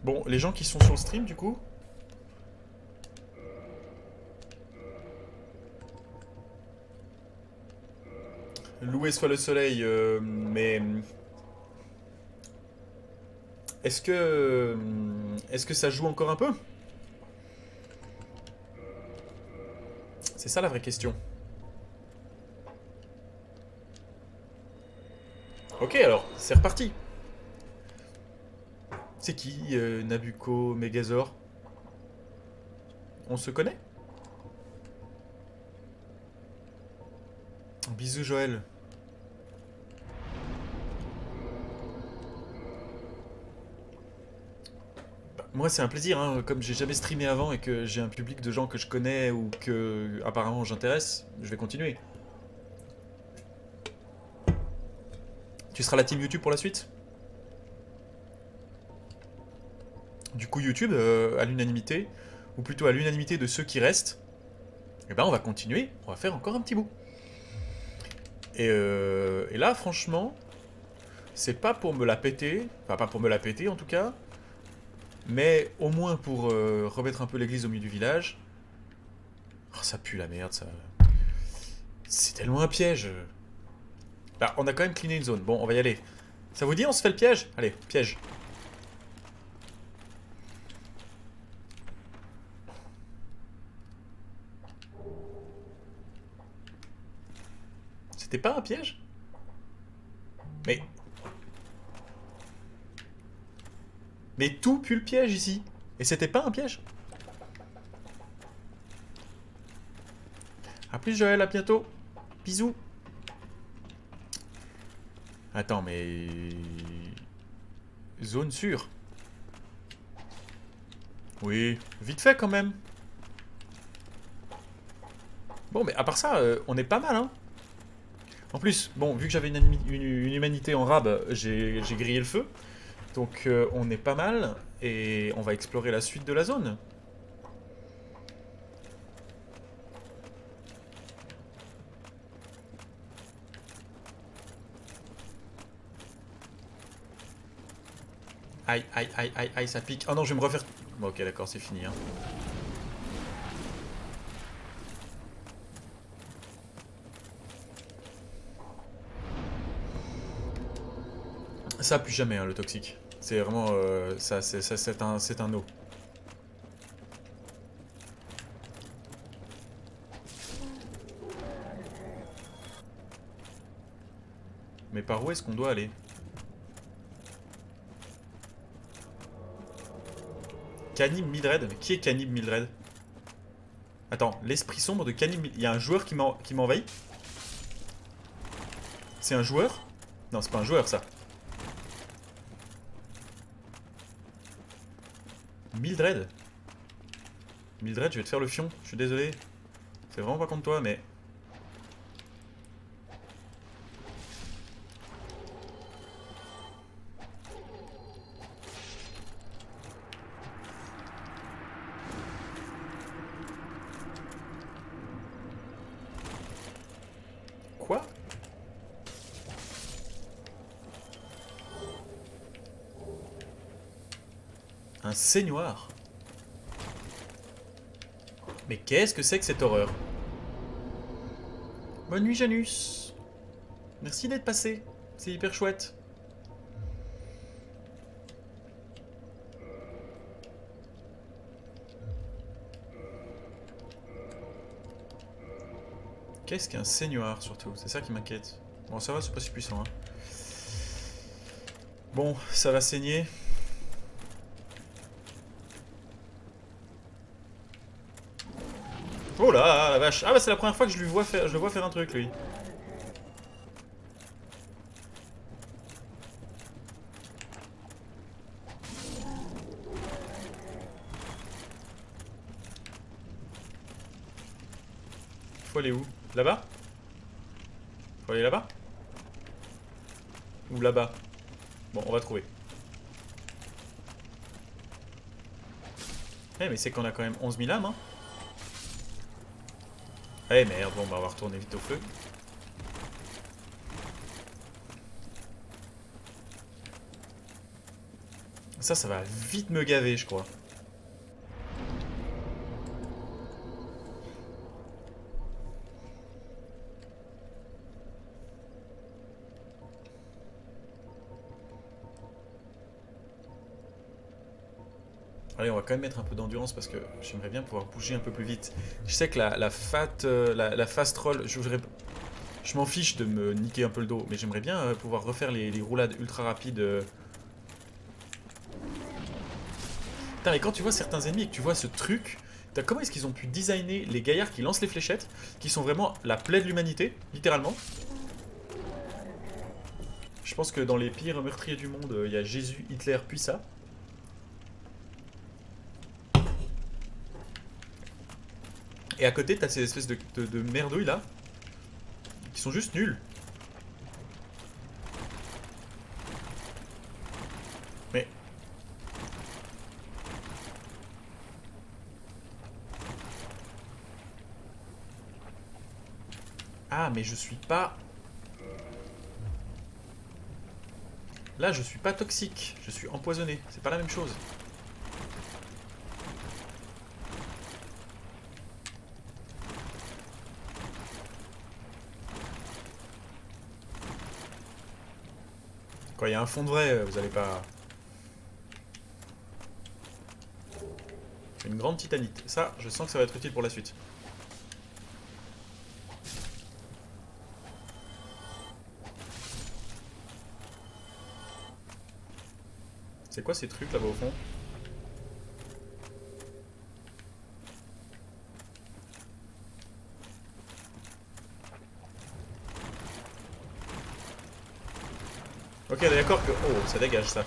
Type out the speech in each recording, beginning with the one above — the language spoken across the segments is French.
Bon, les gens qui sont sur le stream, du coup. Loué soit le soleil, mais est-ce que ça joue encore un peu? C'est ça la vraie question. Ok, alors, c'est reparti. C'est qui, Nabucco, Megazord? On se connaît? Bisous Joël. Bah, moi c'est un plaisir, hein, comme j'ai jamais streamé avant et que j'ai un public de gens que je connais ou que apparemment j'intéresse, je vais continuer. Tu seras la team YouTube pour la suite? Du coup YouTube, à l'unanimité, ou plutôt à l'unanimité de ceux qui restent, eh ben on va continuer, on va faire encore un petit bout. Et là franchement, c'est pas pour me la péter, enfin pas pour me la péter en tout cas, mais au moins pour remettre un peu l'église au milieu du village. Oh, ça pue la merde, ça. C'est tellement un piège. Bah, on a quand même cleané une zone. Bon, on va y aller. Ça vous dit, on se fait le piège? Allez, piège. C'était pas un piège? Mais... Mais tout pue le piège ici. Et c'était pas un piège? A plus Joël, à bientôt. Bisous. Attends, mais... Zone sûre. Oui, vite fait quand même. Bon, mais à part ça, on est pas mal, hein. En plus, bon, vu que j'avais une humanité en rab, j'ai grillé le feu. Donc on est pas mal. Et on va explorer la suite de la zone. Aïe, aïe, aïe, aïe, aïe, ça pique. Oh non, je vais me refaire... Bon, ok, d'accord, c'est fini, hein. Ça, plus jamais, hein, le toxique. C'est vraiment... ça, c'est un no. Mais par où est-ce qu'on doit aller? Canib Mildred? Mais qui est Canib Mildred? Attends, l'esprit sombre de Canib... Il y a un joueur qui m'envahit? C'est un joueur? Non, c'est pas un joueur, ça. Mildred? Mildred, je vais te faire le fion. Je suis désolé. C'est vraiment pas contre toi, mais... Quoi? Un saignoir? Mais qu'est-ce que c'est que cette horreur? Bonne nuit, Janus. Merci d'être passé. C'est hyper chouette. Qu'est-ce qu'un saignoir, surtout? C'est ça qui m'inquiète. Bon, ça va, c'est pas si puissant, hein. Bon, ça va saigner. Oh là, la vache. Ah bah c'est la première fois que je le vois faire un truc, lui. Faut aller où? Là-bas? Faut aller là-bas? Ou là-bas? Bon, on va trouver. Eh, mais c'est qu'on a quand même 11 000 âmes, hein. Eh merde, bon, bah on va retourner vite au feu. Ça va vite me gaver, je crois. Allez, on va quand même mettre un peu d'endurance parce que j'aimerais bien pouvoir bouger un peu plus vite. Je sais que la fast roll, je m'en fiche de me niquer un peu le dos, mais j'aimerais bien pouvoir refaire les roulades ultra rapides. Putain, mais quand tu vois certains ennemis et que tu vois ce truc, comment est-ce qu'ils ont pu designer les gaillards qui lancent les fléchettes, qui sont vraiment la plaie de l'humanité, littéralement. Je pense que dans les pires meurtriers du monde, il y a Jésus, Hitler, puis ça. Et à côté, t'as ces espèces de merdouilles là, qui sont juste nuls. Mais... Ah, mais je suis pas... Là, je suis pas toxique, je suis empoisonné. C'est pas la même chose. Quand il y a un fond de vrai, vous allez pas... Une grande titanite. Ça, je sens que ça va être utile pour la suite. C'est quoi ces trucs là-bas au fond? Ok, d'accord que... Oh, ça dégage ça.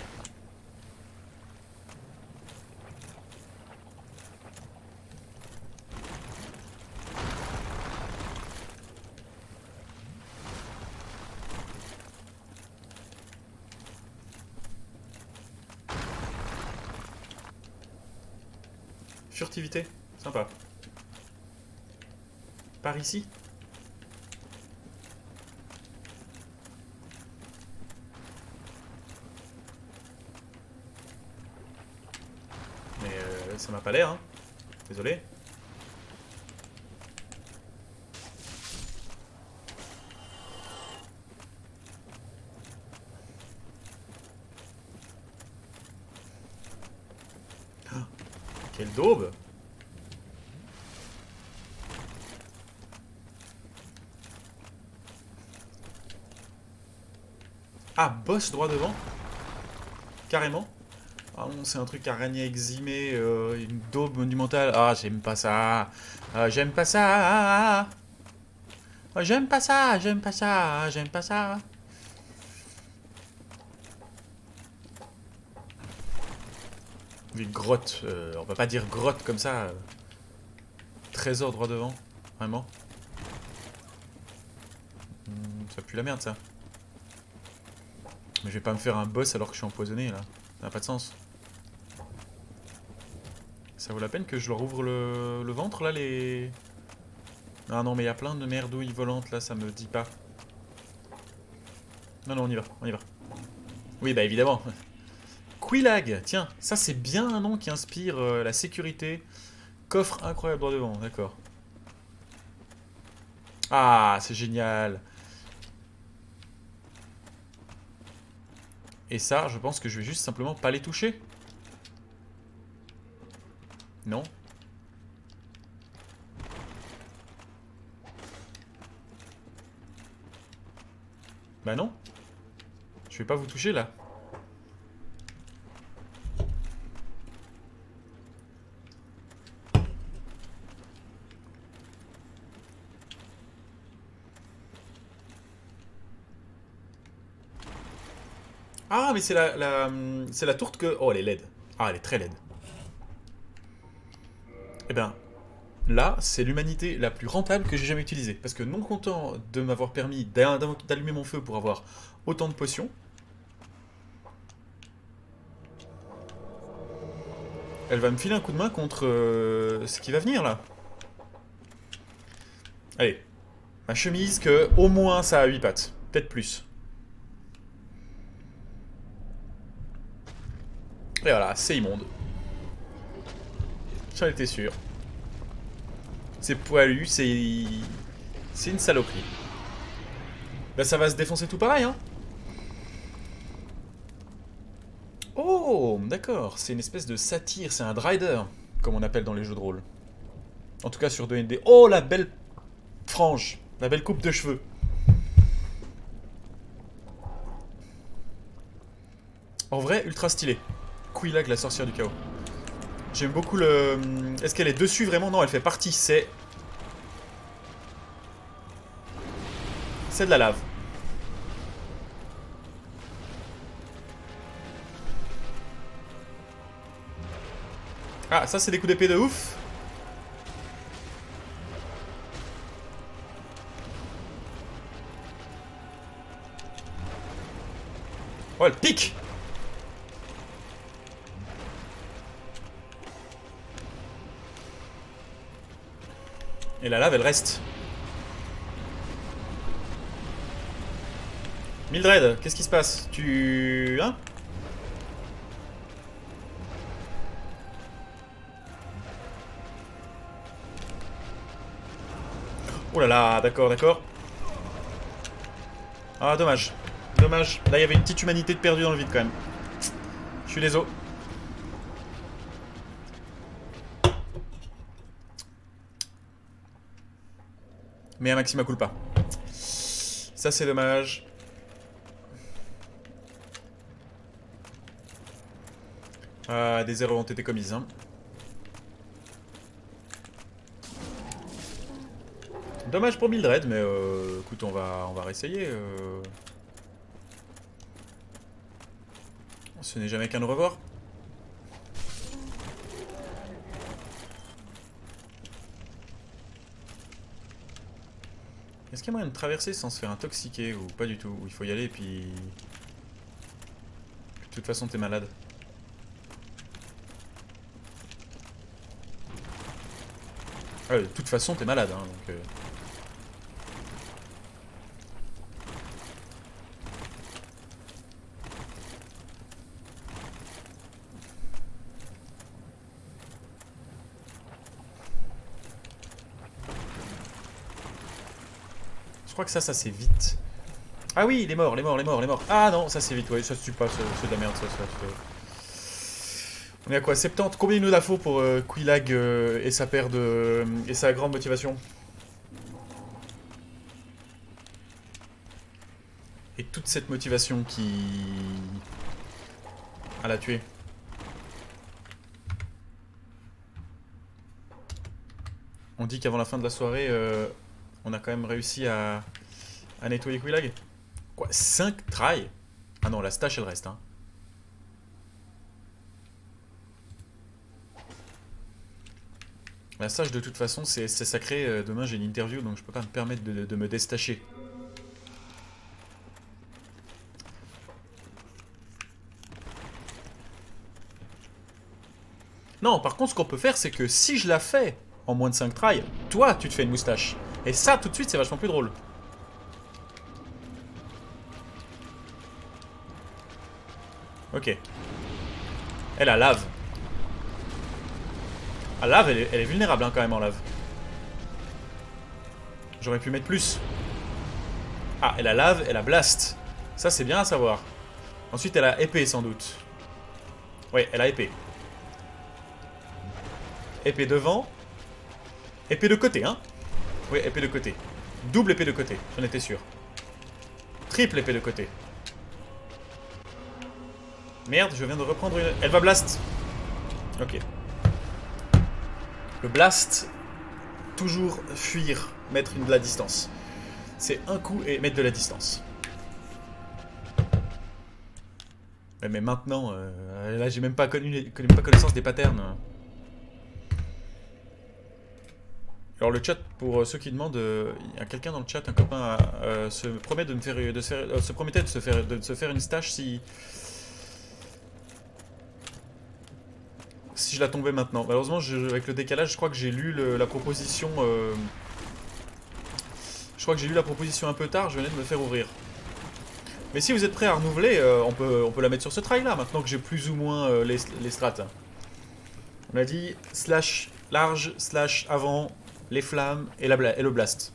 Furtivité, sympa. Par ici? Mais ça m'a pas l'air, hein. Désolé. Ah, quelle daube! Ah, boss droit devant? Carrément? Ah non, c'est un truc araignée eximé, une daube monumentale. Ah, j'aime pas ça. Ah, j'aime pas ça. Ah, j'aime pas ça, j'aime pas ça, j'aime pas ça. Une grotte, on va pas dire grotte comme ça. Trésor droit devant, vraiment. Ça pue la merde ça. Mais je vais pas me faire un boss alors que je suis empoisonné là. Ça n'a pas de sens. Ça vaut la peine que je leur ouvre le ventre là les... Ah non mais il y a plein de merdouilles volantes là, ça me dit pas. Non non on y va, on y va. Oui bah évidemment. Quillag, tiens, ça c'est bien un nom qui inspire la sécurité. Coffre incroyable droit devant, d'accord. Ah c'est génial. Et ça, je pense que je vais juste simplement pas les toucher. Non. Bah non. Je vais pas vous toucher là. Ah mais c'est c'est la tourte que... Oh elle est laide. Ah elle est très laide. Eh ben, là, c'est l'humanité la plus rentable que j'ai jamais utilisée. Parce que non content de m'avoir permis d'allumer mon feu pour avoir autant de potions, elle va me filer un coup de main contre ce qui va venir là. Allez, ma chemise que au moins ça a 8 pattes, peut-être plus. Et voilà, c'est immonde. J'en étais sûr. C'est poilu, c'est... C'est une saloperie. Bah ça va se défoncer tout pareil, hein. Oh, d'accord, c'est une espèce de satyre, c'est un drider, comme on appelle dans les jeux de rôle. En tout cas sur D&D. Oh, la belle frange, la belle coupe de cheveux. En vrai, ultra stylé. Quelaag, la sorcière du chaos. J'aime beaucoup le... Est-ce qu'elle est dessus vraiment? Non, elle fait partie, c'est... C'est de la lave. Ah, ça c'est des coups d'épée de ouf. Oh, elle pique. Et la lave, elle reste. Mildred, qu'est-ce qui se passe? Tu... Hein? Oh là là, d'accord, d'accord. Ah, dommage. Dommage. Là, il y avait une petite humanité de perdue dans le vide, quand même. Je suis désolé. Mais un maxima culpa. Ça, c'est dommage. Ah, des erreurs ont été commises, hein. Dommage pour Mildred, mais écoute, on va réessayer. Ce n'est jamais qu'un au revoir. Est-ce qu'il y a moyen de traverser sans se faire intoxiquer ou pas du tout? Ou il faut y aller et puis... De toute façon, t'es malade. Ah, de toute façon, t'es malade, hein, donc... Je crois que ça c'est vite. Ah oui, il est mort, il est mort, il est mort, il est mort. Ah non, ça c'est vite, ouais, ça se tue pas, c'est de la merde, ça. On est à quoi? 70? Combien il nous a faut pour Quelaag et sa paire de... et sa grande motivation? Et toute cette motivation qui... à la tuer. On dit qu'avant la fin de la soirée, on a quand même réussi à nettoyer Quelaag. Quoi? 5 tries? Ah non, la stash elle reste, hein. La stash de toute façon c'est sacré, demain j'ai une interview donc je peux pas me permettre de me déstacher. Non, par contre ce qu'on peut faire c'est que si je la fais en moins de 5 tries, toi tu te fais une moustache. Et ça tout de suite c'est vachement plus drôle. Ok. Elle a lave. Ah, lave, elle est vulnérable hein, quand même en lave. J'aurais pu mettre plus. Ah, elle a lave, elle a blast. Ça, c'est bien à savoir. Ensuite, elle a épée, sans doute. Ouais, elle a épée. Épée devant. Épée de côté, hein. Oui, épée de côté. Double épée de côté, j'en étais sûr. Triple épée de côté. Merde, je viens de reprendre une... Elle va blast. Ok. Le blast, toujours fuir, mettre de la distance. C'est un coup et mettre de la distance. Mais maintenant, là j'ai même pas connaissance des patterns. Alors le chat, pour ceux qui demandent, il y a quelqu'un dans le chat, un copain, se promet de me faire, se promettait de se faire une stash si je la tombais maintenant. Malheureusement, avec le décalage, je crois que j'ai lu la proposition. Je crois que j'ai lu la proposition un peu tard. Je venais de me faire ouvrir. Mais si vous êtes prêts à renouveler, on peut la mettre sur ce trail là, maintenant que j'ai plus ou moins les strats. On a dit slash large, slash avant, les flammes et le blast.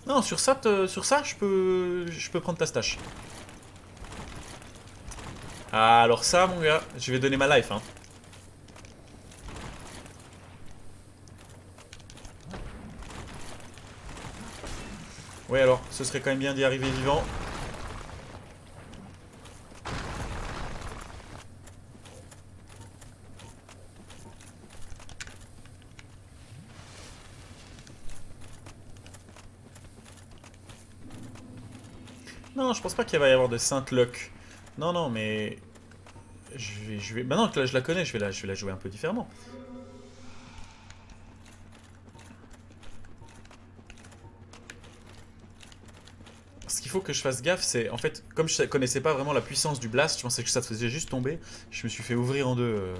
Non, sur ça, je peux prendre ta stash. Ah, alors ça, mon gars, je vais donner ma life, hein. Oui, alors, ce serait quand même bien d'y arriver vivant. Non, je pense pas qu'il va y avoir de sainte luck. Non, non, mais... Maintenant que là, je la connais, je vais la jouer un peu différemment. Ce qu'il faut que je fasse gaffe, c'est... En fait, comme je connaissais pas vraiment la puissance du blast, je pensais que ça faisait juste tomber. Je me suis fait ouvrir en deux.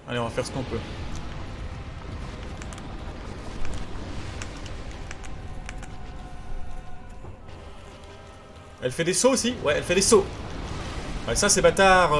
Allez, on va faire ce qu'on peut. Elle fait des sauts aussi? Ouais, elle fait des sauts. Ouais, ça, c'est bâtard.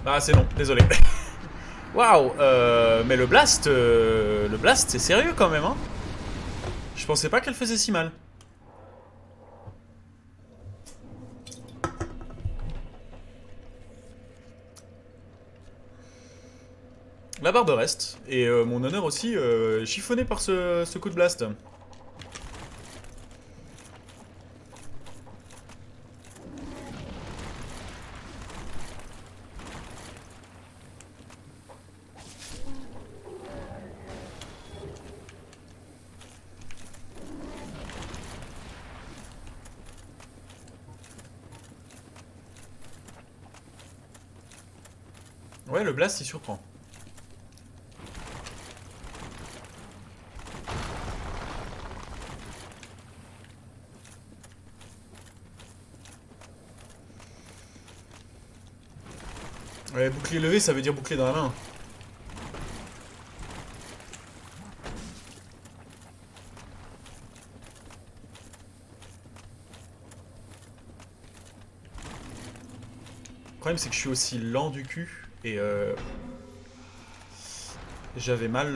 Ah, c'est non, désolé. Waouh, mais le blast c'est sérieux quand même, hein. Je pensais pas qu'elle faisait si mal. La barbe reste, et mon honneur aussi, chiffonné par ce coup de blast. Ouais, le blast il surprend. Ouais, bouclier levé, ça veut dire bouclier dans la main. Le problème, c'est que je suis aussi lent du cul, et j'avais mal...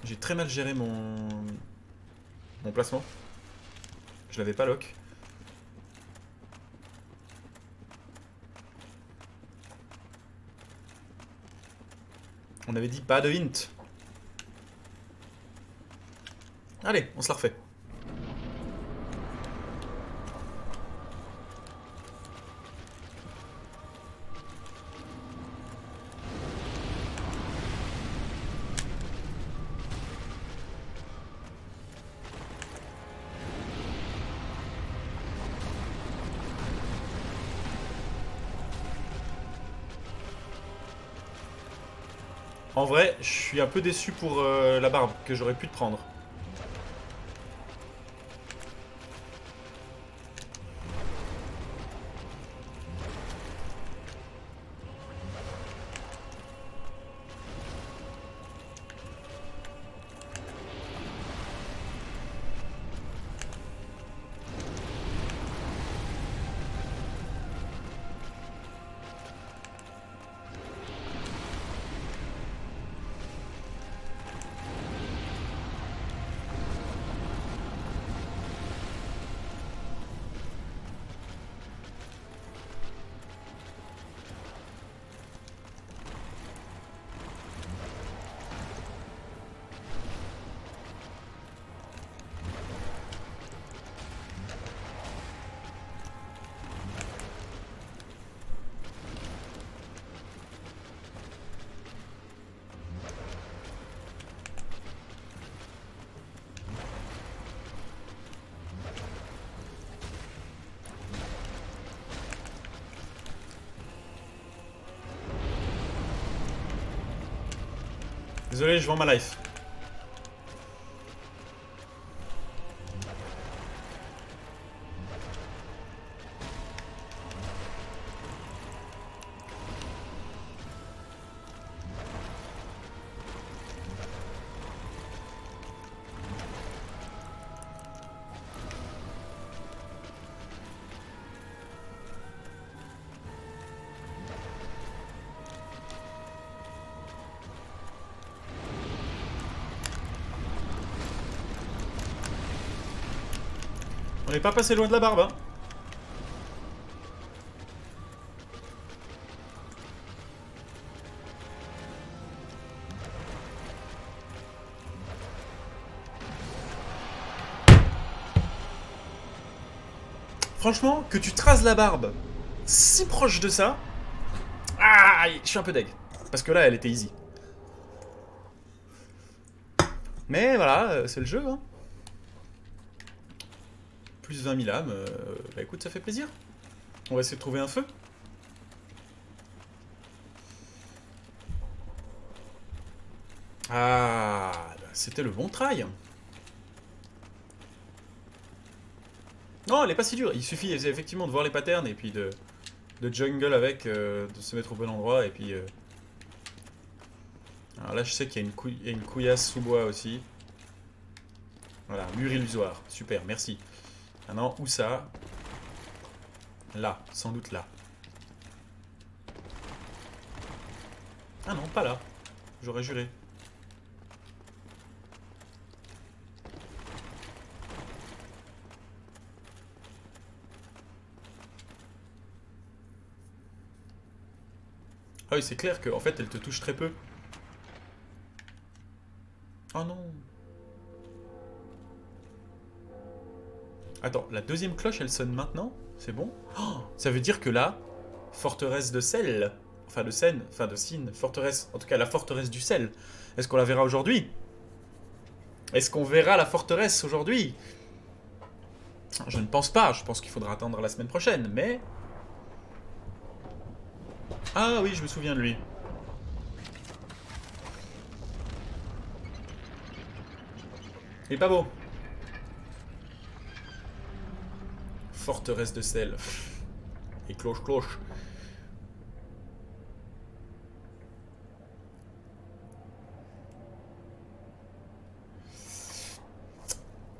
J'ai très mal géré mon placement. Je l'avais pas lock. On avait dit pas de hint. Allez, on se la refait. En vrai, je suis un peu déçu pour la barbe que j'aurais pu te prendre. Désolé, je vends ma life. On n'est pas passé loin de la barbe, hein. Franchement, que tu traces la barbe si proche de ça... Ah, je suis un peu deg. Parce que là, elle était easy. Mais voilà, c'est le jeu, hein. Plus 20 000 âmes, bah écoute, ça fait plaisir. On va essayer de trouver un feu. Ah, bah c'était le bon try. Non, elle est pas si dure. Il suffit effectivement de voir les patterns et puis de jungle avec, de se mettre au bon endroit et puis... Alors là, je sais qu'il y a il y a une couillasse sous bois aussi. Voilà, mur illusoire. Super, merci. Maintenant, où ça? Là, sans doute là. Ah non, pas là. J'aurais juré. Ah oui, c'est clair qu'en fait, elle te touche très peu. Oh non. Attends, la deuxième cloche, elle sonne maintenant? C'est bon? Oh, ça veut dire que là, forteresse de sel, enfin de Seine, enfin de Sine, forteresse, en tout cas la forteresse du sel. Est-ce qu'on la verra aujourd'hui? Est-ce qu'on verra la forteresse aujourd'hui? Je ne pense pas, je pense qu'il faudra attendre la semaine prochaine, mais... Ah oui, je me souviens de lui. Il est pas beau. Forteresse de sel. Et cloche cloche.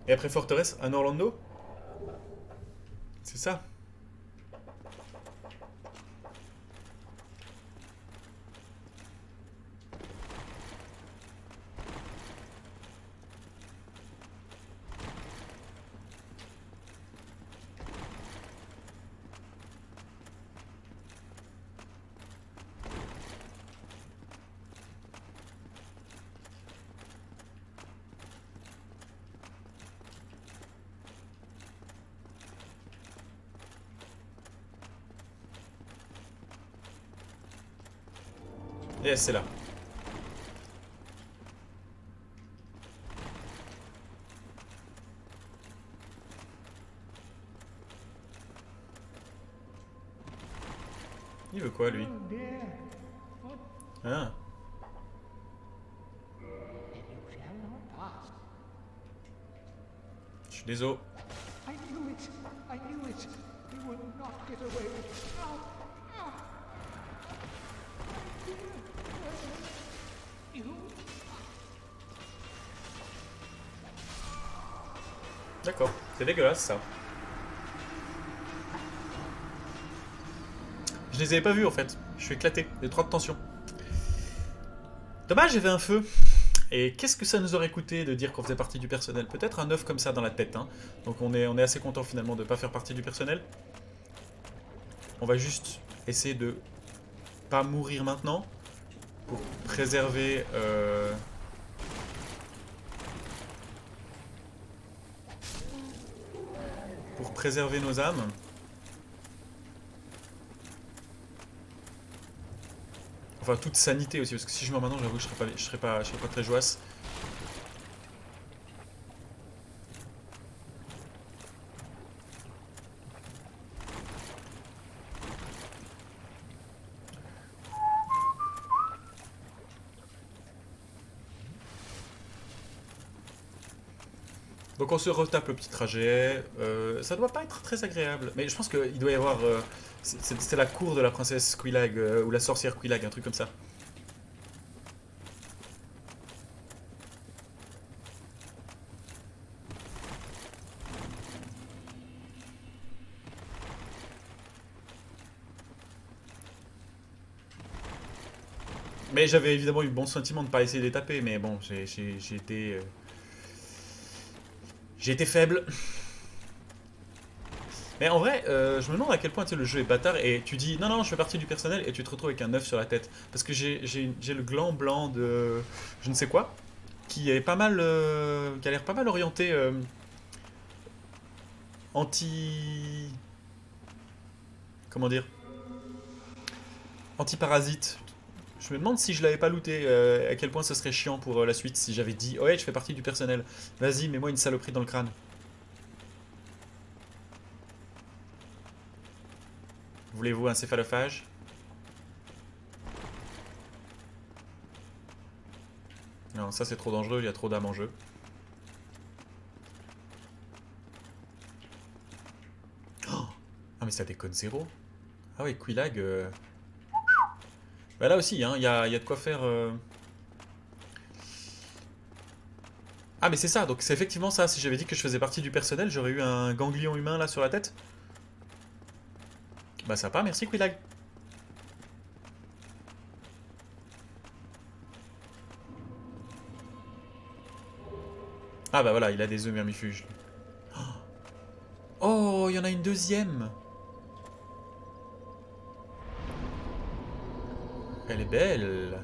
Et après forteresse, un Orlando? C'est ça. Yes, c'est là. Il veut quoi, lui? Ah. Désolé. I knew it. I knew it. You will not get away with it. No. You. D'accord, c'est dégueulasse ça. Je les avais pas vus en fait. Je suis éclaté. J'ai trop de tension. Dommage, j'avais un feu. Et qu'est-ce que ça nous aurait coûté de dire qu'on faisait partie du personnel? Peut-être un œuf comme ça dans la tête. Hein. Donc on est assez content finalement de ne pas faire partie du personnel. On va juste essayer de pas mourir maintenant. Pour préserver... Pour préserver nos âmes. Enfin, toute sanité aussi, parce que si je meurs maintenant, j'avoue que je serais pas très joasse. Donc on se retape le petit trajet. Ça doit pas être très agréable, mais je pense qu'il doit y avoir... C'était la cour de la princesse Quelaag, ou la sorcière Quelaag, un truc comme ça. Mais j'avais évidemment eu le bon sentiment de ne pas essayer de les taper, mais bon, j'ai été... J'ai été faible. Mais en vrai, je me demande à quel point tu sais, le jeu est bâtard et tu dis non, non, je fais partie du personnel et tu te retrouves avec un œuf sur la tête. Parce que j'ai le gland blanc de je ne sais quoi qui est pas mal, qui a l'air pas mal orienté anti. Comment dire? Anti-parasite. Je me demande si je l'avais pas looté, à quel point ça serait chiant pour la suite si j'avais dit ouais, je fais partie du personnel. Vas-y, mets-moi une saloperie dans le crâne. Voulez-vous un céphalophage? Non, ça c'est trop dangereux, il y a trop d'âmes en jeu. Oh, ah mais ça déconne zéro. Ah ouais, Quelaag... Bah là aussi, hein, y a de quoi faire... Ah mais c'est ça, donc c'est effectivement ça. Si j'avais dit que je faisais partie du personnel, j'aurais eu un ganglion humain là sur la tête. Bah sympa, merci Quelaag. Ah bah voilà, il a des œufs vermifuges. Oh, il y en a une deuxième. Elle est belle.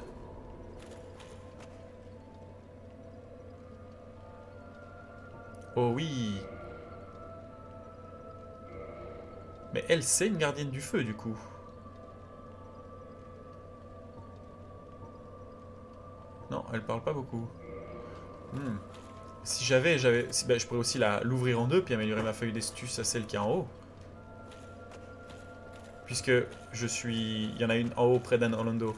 Oh oui. Mais elle, c'est une gardienne du feu, du coup. Non, elle parle pas beaucoup. Hmm. Si bah, je pourrais aussi l'ouvrir en deux, puis améliorer ma feuille d'astuce à celle qui est en haut. Puisque je suis... Il y en a une en haut près d'Anne Orlando.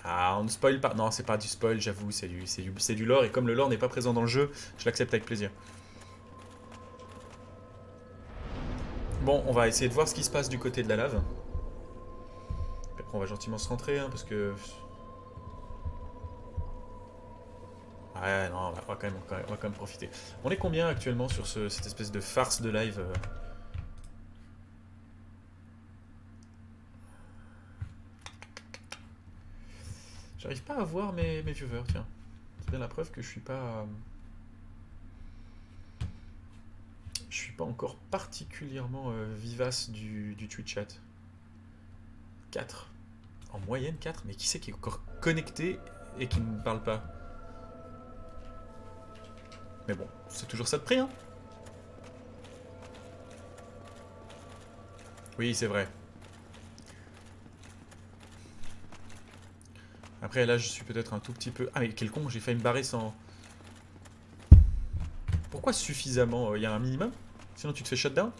Ah, on ne spoil pas. Non, c'est pas du spoil, j'avoue, c'est du lore. Et comme le lore n'est pas présent dans le jeu, je l'accepte avec plaisir. Bon, on va essayer de voir ce qui se passe du côté de la lave. Puis après, on va gentiment se rentrer, hein, parce que... Ouais, non, on va quand même profiter. On est combien actuellement sur cette espèce de farce de live J'arrive pas à voir mes viewers, tiens. C'est bien la preuve que je suis pas... Je suis pas encore particulièrement vivace du Twitch chat. 4. En moyenne 4. Mais qui c'est qui est encore connecté et qui ne parle pas? Mais bon, c'est toujours ça de prix, hein. Oui, c'est vrai. Après, là, je suis peut-être un tout petit peu... Ah, mais quel con, j'ai failli me barrer sans... Pourquoi suffisamment? Il y a un minimum? Sinon, tu te fais shutdown?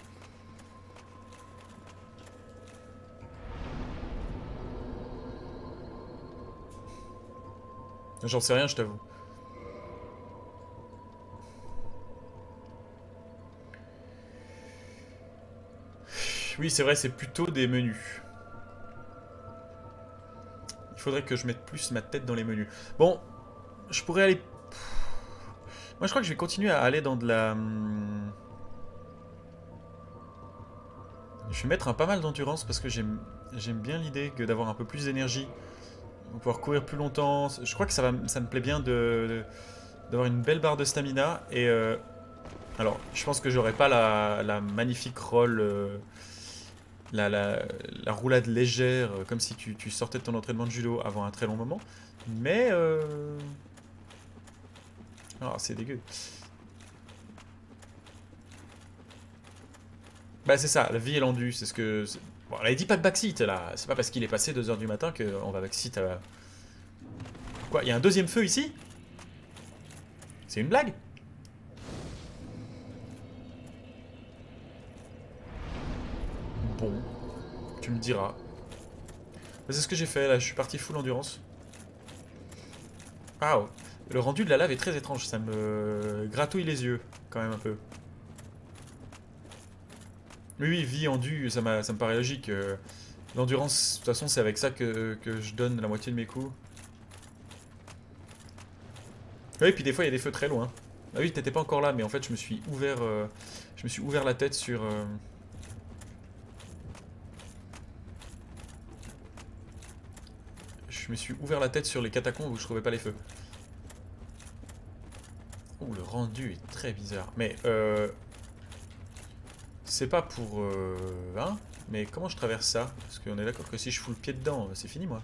J'en sais rien, je t'avoue. Oui, c'est vrai, c'est plutôt des menus. Il faudrait que je mette plus ma tête dans les menus. Bon, je pourrais aller... Moi, je crois que je vais continuer à aller dans de la... Je vais mettre un pas mal d'endurance parce que j'aime bien l'idée d'avoir un peu plus d'énergie. Pouvoir courir plus longtemps. Je crois que ça me plaît bien d'avoir une belle barre de stamina. Et alors, je pense que j'aurai pas la magnifique roll, la roulade légère, comme si tu sortais de ton entraînement de judo avant un très long moment. Mais... Ah, c'est dégueu. Bah c'est ça, la vie est l'endu, c'est ce que... Bon, elle a dit pas de backseat là, c'est pas parce qu'il est passé 2 h du matin qu'on va backseat à... Quoi, il y a un deuxième feu ici? C'est une blague? Bon, tu me diras. Bah, c'est ce que j'ai fait là, je suis parti full endurance. Ah, oh. Le rendu de la lave est très étrange, ça me gratouille les yeux, quand même un peu. Oui, oui, vie endue, ça me paraît logique. L'endurance, de toute façon, c'est avec ça que je donne la moitié de mes coups. Oui, puis des fois, il y a des feux très loin. Ah oui, t'étais pas encore là, mais en fait, je me suis ouvert la tête sur... Je me suis ouvert la tête sur les catacombes où je trouvais pas les feux. Oh, le rendu est très bizarre. Mais, c'est pas pour... Hein? Mais comment je traverse ça? Parce qu'on est d'accord que si je fous le pied dedans, c'est fini, moi.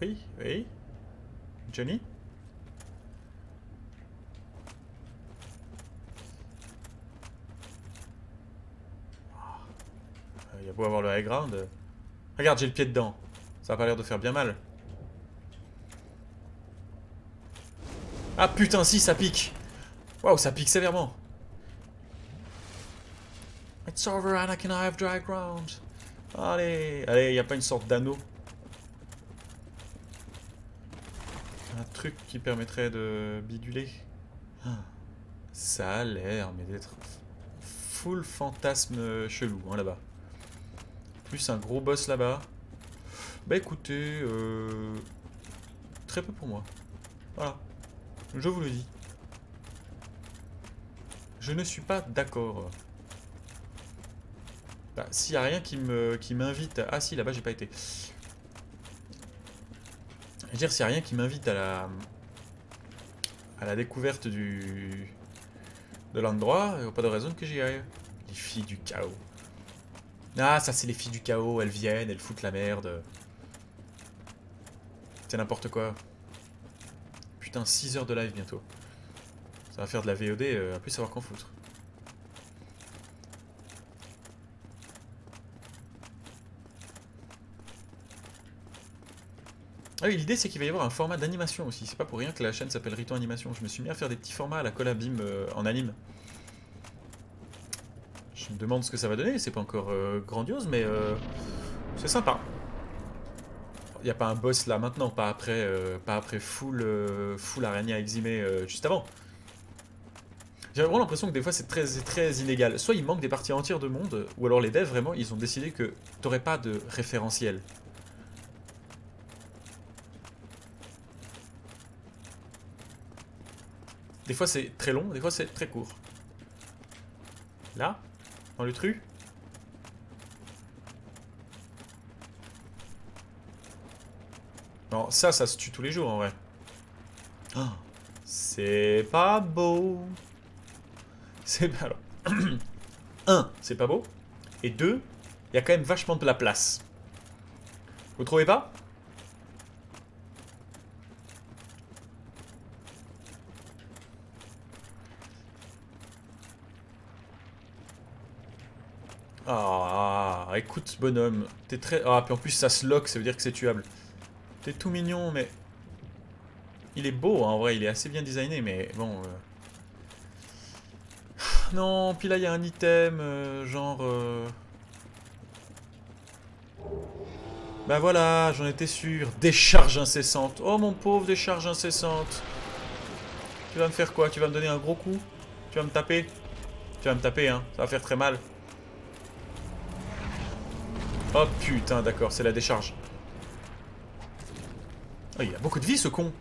Oui, oui. Johnny? Il y a beau avoir le high ground. Regarde, j'ai le pied dedans. Ça a pas l'air de faire bien mal. Ah putain, si, ça pique. Waouh, ça pique sévèrement. It's over, Anakin, I have dry ground. Allez, allez, y a pas une sorte d'anneau? Un truc qui permettrait de biduler? Ça a l'air, mais d'être full fantasme chelou, hein, là-bas. Plus un gros boss là-bas. Bah écoutez, très peu pour moi. Voilà, je vous le dis. Je ne suis pas d'accord. Bah, s'il n'y a rien qui m'invite à... Ah si, là-bas j'ai pas été. Je veux dire, s'il n'y a rien qui m'invite à la découverte de l'endroit, il n'y a pas de raison que j'y aille. Les filles du chaos. Ah, ça c'est les filles du chaos, elles viennent, elles foutent la merde. C'est n'importe quoi. Putain, 6 heures de live bientôt. Ça va faire de la VOD, à plus savoir qu'en foutre. Ah oui, l'idée c'est qu'il va y avoir un format d'animation aussi. C'est pas pour rien que la chaîne s'appelle Riton Animation. Je me suis mis à faire des petits formats à la Collabim en anime. Je me demande ce que ça va donner. C'est pas encore grandiose, mais c'est sympa. Il n'y a pas un boss là maintenant, pas après full araignée à exhumer juste avant. J'ai vraiment l'impression que des fois c'est très inégal. Soit il manque des parties entières de monde, ou alors les devs vraiment ils ont décidé que t'aurais pas de référentiel. Des fois c'est très long, des fois c'est très court. Là, dans le tru. Non, ça se tue tous les jours en vrai. Oh, c'est pas beau. C'est pas... Alors, un, c'est pas beau. Et deux, il y a quand même vachement de la place. Vous trouvez pas? Ah, écoute, bonhomme. T'es très... Ah, puis en plus, ça se lock, ça veut dire que c'est tuable. T'es tout mignon, mais... Il est beau, hein, en vrai, il est assez bien designé, mais bon... Non, puis là il y a un item, genre... Bah voilà, j'en étais sûr. Décharge incessante. Oh mon pauvre, décharge incessante. Tu vas me faire quoi? Tu vas me donner un gros coup? Tu vas me taper? Tu vas me taper, hein. Ça va faire très mal. Oh putain, d'accord, c'est la décharge. Oh, il a beaucoup de vie, ce con.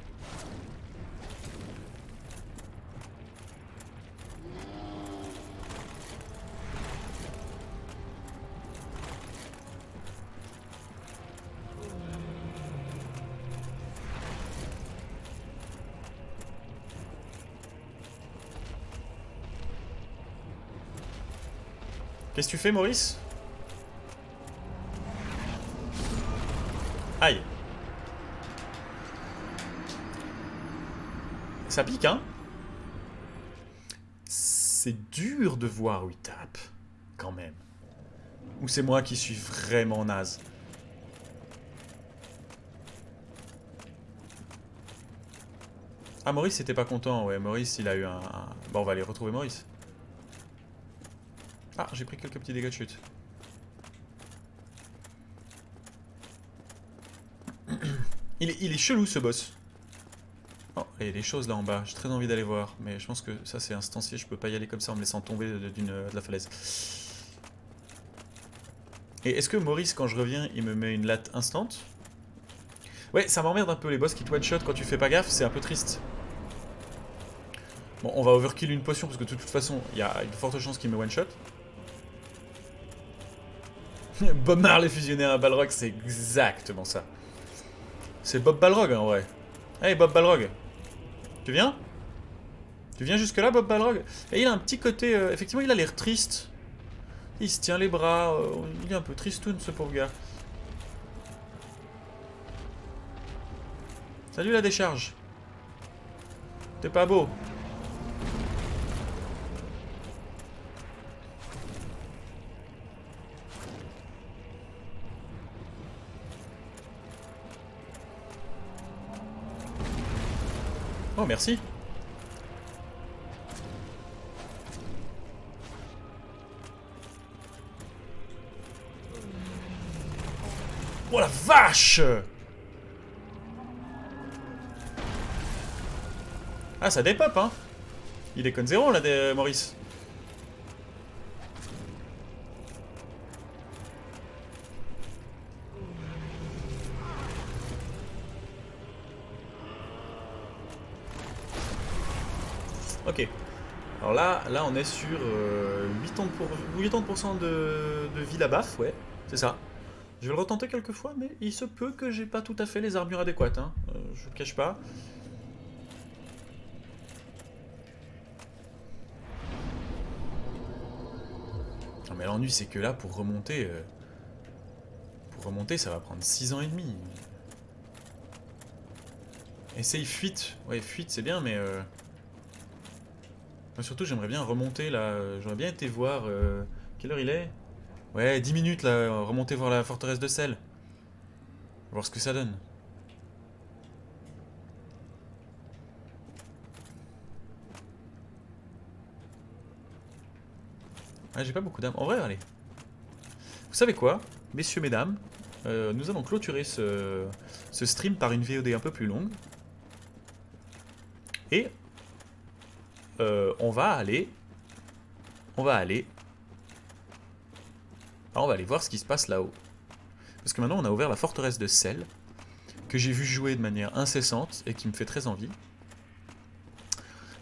Qu'est-ce que tu fais, Maurice? Aïe. Ça pique, hein? C'est dur de voir où il tape, quand même. Ou c'est moi qui suis vraiment naze? Ah, Maurice était pas content, ouais. Maurice, il a eu un... Bon, on va aller retrouver Maurice. Ah, j'ai pris quelques petits dégâts de chute. Il est chelou, ce boss. Oh, et les choses là en bas, j'ai très envie d'aller voir. Mais je pense que ça, c'est instancié. Je peux pas y aller comme ça en me laissant tomber de la falaise. Et est-ce que Maurice, quand je reviens, il me met une latte instant? Ouais, ça m'emmerde un peu les boss qui te one-shot quand tu fais pas gaffe. C'est un peu triste. Bon, on va overkill une potion parce que de toute façon, il y a une forte chance qu'il me one-shot. Bob Marley fusionné à un Balrog, c'est exactement ça. C'est Bob Balrog en vrai. Hey Bob Balrog, tu viens? Tu viens jusque là Bob Balrog? Et il a un petit côté... effectivement il a l'air triste. Il se tient les bras, il est un peu tristoun ce pauvre gars. Salut la décharge. T'es pas beau. Oh merci. Oh la vache! Ah ça dépop hein. Il déconne zéro là Maurice. Ok. Alors là on est sur 80% de vie là-bas, ouais, c'est ça. Je vais le retenter quelques fois, mais il se peut que j'ai pas tout à fait les armures adéquates, hein. Je le cache pas. Non mais l'ennui c'est que là, pour remonter, ça va prendre 6 ans et demi. Essaye fuite. Ouais, fuite c'est bien, mais... surtout j'aimerais bien remonter là, j'aurais bien été voir... quelle heure il est? Ouais, 10 minutes là, remonter voir la forteresse de sel. Voir ce que ça donne. Ah, j'ai pas beaucoup d'âme. En vrai, allez. Vous savez quoi, messieurs, mesdames, nous allons clôturer ce stream par une VOD un peu plus longue. Et on va aller voir ce qui se passe là-haut. Parce que maintenant on a ouvert la forteresse de sel, que j'ai vu jouer de manière incessante et qui me fait très envie.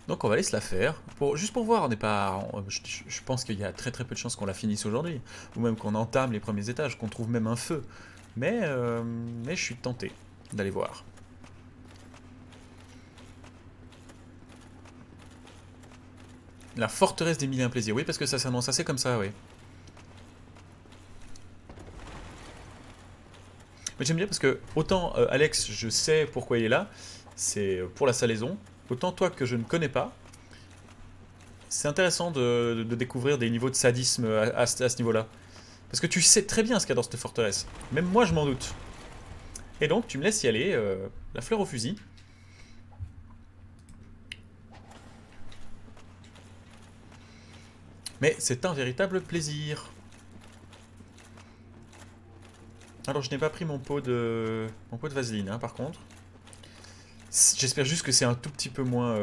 Donc on va aller se la faire, juste pour voir. On n'est pas, je pense qu'il y a très très peu de chances qu'on la finisse aujourd'hui, ou même qu'on entame les premiers étages, qu'on trouve même un feu. Mais je suis tenté d'aller voir. La forteresse des mille et un plaisirs, oui, parce que ça s'annonce assez comme ça, oui. Mais j'aime bien parce que, autant Alex, je sais pourquoi il est là, c'est pour la salaison, autant toi que je ne connais pas, c'est intéressant de découvrir des niveaux de sadisme à ce niveau-là. Parce que tu sais très bien ce qu'il y a dans cette forteresse. Même moi, je m'en doute. Et donc, tu me laisses y aller, la fleur au fusil. Mais c'est un véritable plaisir. Alors je n'ai pas pris mon pot de vaseline, hein, par contre. J'espère juste que c'est un tout petit peu moins...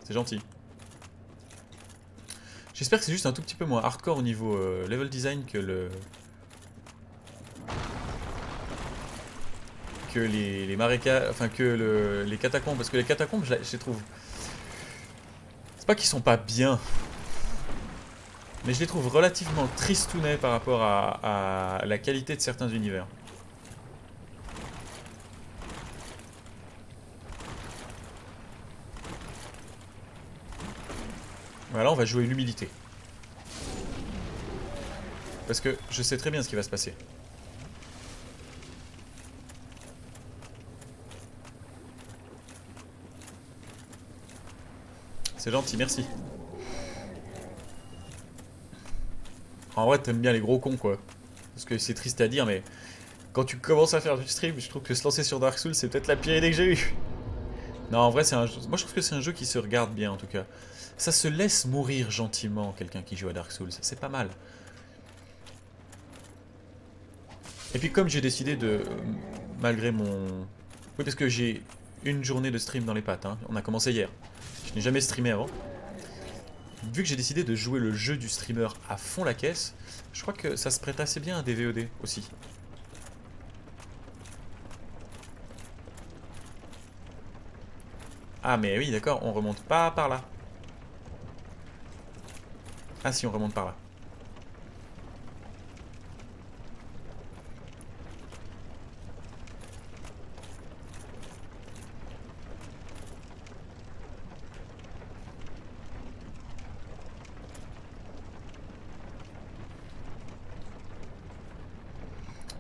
C'est gentil. J'espère que c'est juste un tout petit peu moins hardcore au niveau level design que le... que les marécages... Enfin, que les catacombes. Parce que les catacombes, je les trouve... C'est pas qu'ils sont pas bien. Mais je les trouve relativement tristounets par rapport à la qualité de certains univers. Voilà, on va jouer l'humilité. Parce que je sais très bien ce qui va se passer. C'est gentil, merci. En vrai, t'aimes bien les gros cons, quoi. Parce que c'est triste à dire, mais... Quand tu commences à faire du stream, je trouve que se lancer sur Dark Souls, c'est peut-être la pire idée que j'ai eue. Non, en vrai, c'est un jeu... Moi, je trouve que c'est un jeu qui se regarde bien, en tout cas. Ça se laisse mourir gentiment, quelqu'un qui joue à Dark Souls. C'est pas mal. Et puis, comme j'ai décidé de... Malgré mon... Oui, parce que j'ai une journée de stream dans les pattes, hein. On a commencé hier. Je n'ai jamais streamé avant. Vu que j'ai décidé de jouer le jeu du streamer à fond la caisse, je crois que ça se prête assez bien à des VOD aussi. Ah mais oui, d'accord, on remonte pas par là. Ah si, on remonte par là.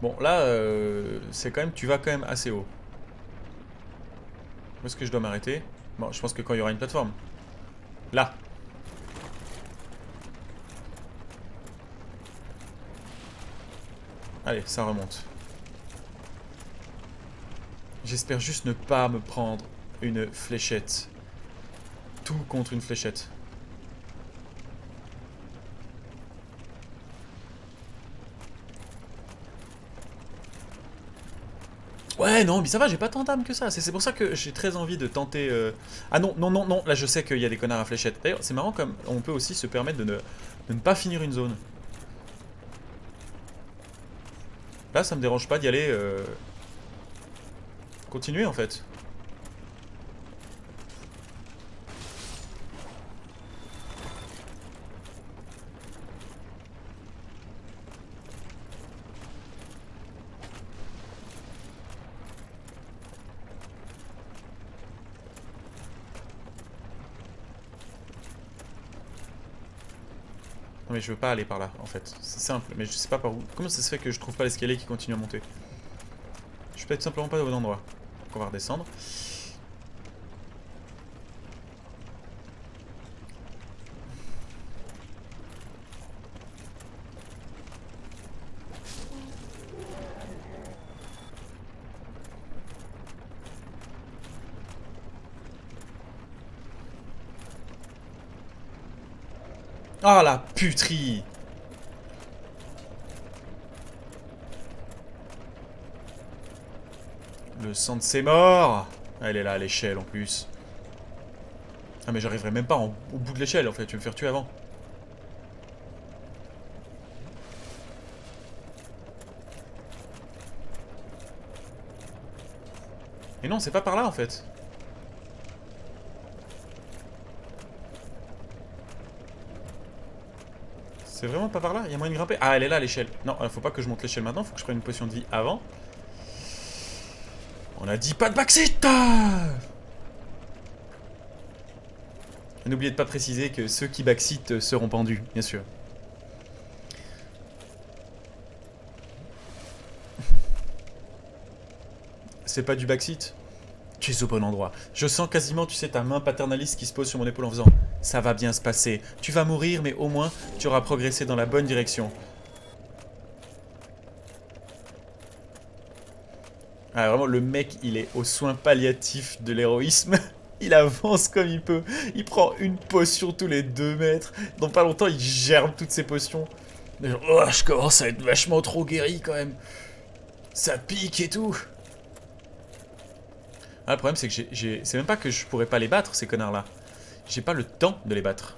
Bon, là, c'est quand même, tu vas quand même assez haut. Où est-ce que je dois m'arrêter? Bon, je pense que quand il y aura une plateforme. Là. Allez, ça remonte. J'espère juste ne pas me prendre une fléchette. Tout contre une fléchette. Ouais, non, mais ça va, j'ai pas tant d'âme que ça. C'est pour ça que j'ai très envie de tenter... Ah non, non, non, non, là je sais qu'il y a des connards à fléchettes. D'ailleurs, c'est marrant comme on peut aussi se permettre de ne pas finir une zone. Là, ça me dérange pas d'y aller... Continuer en fait. Non mais je veux pas aller par là en fait. C'est simple, mais je sais pas par où. Comment ça se fait que je trouve pas l'escalier qui continue à monter? Je suis peut-être simplement pas au bon endroit. Donc on va redescendre. Ah la puterie! Le sang de ses morts! Ah, elle est là à l'échelle en plus. Ah mais j'arriverai même pas au bout de l'échelle en fait, tu vas me faire tuer avant. Et non, c'est pas par là en fait. C'est vraiment pas par là? Il y a moyen de grimper? Ah, elle est là l'échelle. Non, faut pas que je monte l'échelle maintenant, faut que je prenne une potion de vie avant. On a dit pas de backseat! Et n'oubliez de pas préciser que ceux qui backseat seront pendus, bien sûr. C'est pas du backseat? Tu es au bon endroit. Je sens quasiment, tu sais, ta main paternaliste qui se pose sur mon épaule en faisant « Ça va bien se passer. Tu vas mourir, mais au moins, tu auras progressé dans la bonne direction. » Ah, vraiment, le mec, il est aux soins palliatifs de l'héroïsme. Il avance comme il peut. Il prend une potion tous les 2 mètres. Dans pas longtemps, il germe toutes ses potions. Oh, je commence à être vachement trop guéri quand même. Ça pique et tout. Ah, le problème, c'est que c'est même pas que je pourrais pas les battre, ces connards-là. J'ai pas le temps de les battre.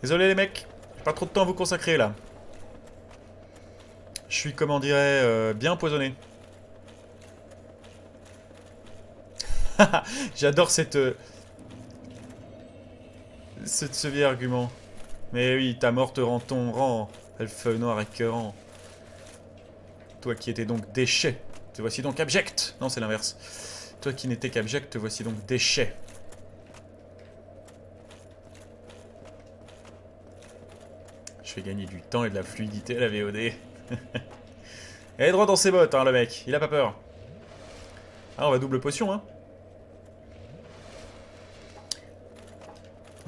Désolé les mecs, j'ai pas trop de temps à vous consacrer là. Je suis, comment dirais, bien empoisonné. J'adore ce vieil argument. Mais oui, ta mort te rend ton rang, elfe noir écœurant. Toi qui étais donc déchet, te voici donc abject. Non, c'est l'inverse. Toi qui n'étais qu'abject, te voici donc déchet. Je fais gagner du temps et de la fluidité à la VOD. Il est droit dans ses bottes, hein, le mec. Il a pas peur. Ah, on va double potion, hein.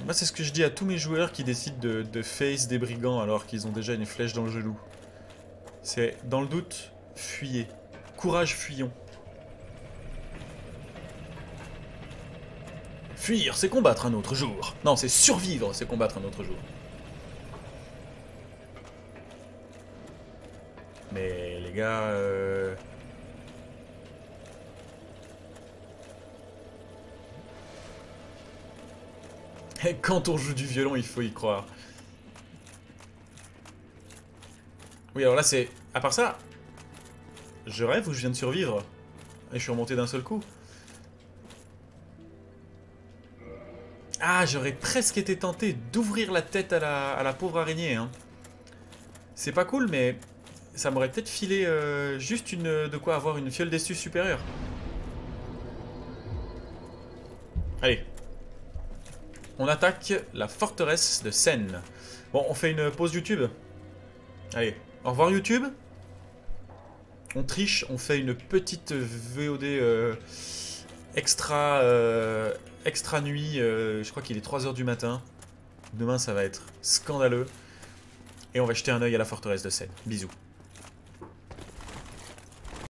Moi, c'est ce que je dis à tous mes joueurs qui décident de face des brigands alors qu'ils ont déjà une flèche dans le genou. C'est, dans le doute, fuyez. Courage, fuyons. Fuir, c'est combattre un autre jour. Non, c'est survivre, c'est combattre un autre jour. Mais les gars... Et quand on joue du violon, il faut y croire. Oui, alors là, c'est... À part ça, je rêve ou je viens de survivre? Et je suis remonté d'un seul coup. Ah, j'aurais presque été tenté d'ouvrir la tête à la pauvre araignée. Hein. C'est pas cool, mais ça m'aurait peut-être filé juste de quoi avoir une fiole d'estus supérieure. Allez. On attaque la forteresse de Sen. Bon, on fait une pause YouTube. Allez, au revoir YouTube. On triche, on fait une petite VOD extra nuit. Je crois qu'il est 3 h du matin. Demain, ça va être scandaleux. Et on va jeter un œil à la forteresse de Sen. Bisous.